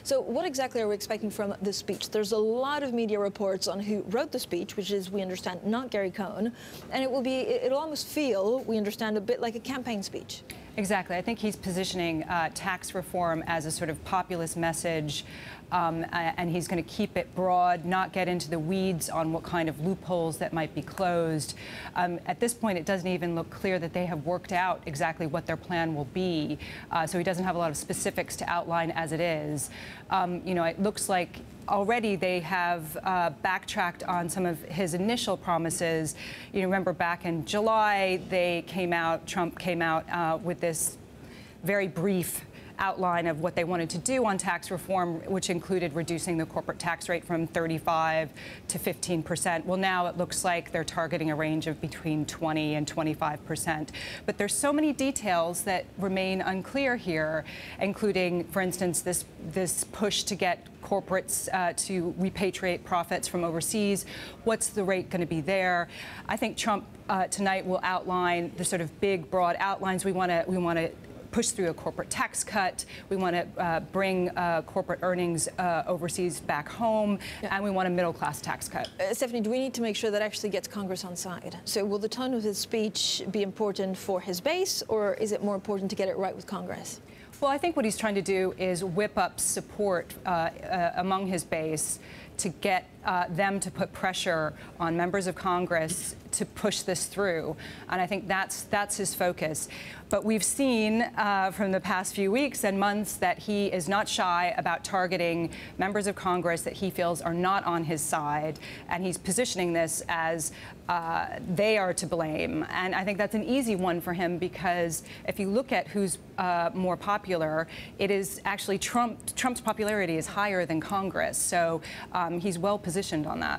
So what exactly are we expecting from the speech? There's a lot of media reports on who wrote the speech, which is, we understand, not Gary Cohn, and it'll almost feel, we understand, a bit like a campaign speech. Exactly. I think he's positioning tax reform as a sort of populist message, and he's going to keep it broad, not get into the weeds on what kind of loopholes that might be closed. At this point, it doesn't even look clear that they have worked out exactly what their plan will be, so he doesn't have a lot of specifics to outline as it is. It looks like already they have backtracked on some of his initial promises. You remember back in July, Trump came out with this very brief outline of what they wanted to do on tax reform, which included reducing the corporate tax rate from 35% to 15%. Well, now it looks like they're targeting a range of between 20 and 25%. But there's so many details that remain unclear here, including, for instance, this push to get corporates to repatriate profits from overseas. What's the rate going to be there? I think Trump tonight will outline the sort of big, broad outlines. We want to push through a corporate tax cut. We want to bring corporate earnings overseas back home, and we want a middle-class tax cut. Stephanie, do we need to make sure that actually gets Congress on side? So will the tone of his speech be important for his base, or is it more important to get it right with Congress? Well, I think what he's trying to do is whip up support among his base to get them to put pressure on members of Congress to push this through. And I think that's his focus. But we've seen from the past few weeks and months that he is not shy about targeting members of Congress that he feels are not on his side. And he's positioning this as they are to blame. And I think that's an easy one for him, because if you look at who's more popular, it is actually Trump's popularity is higher than Congress. So he's well positioned on that.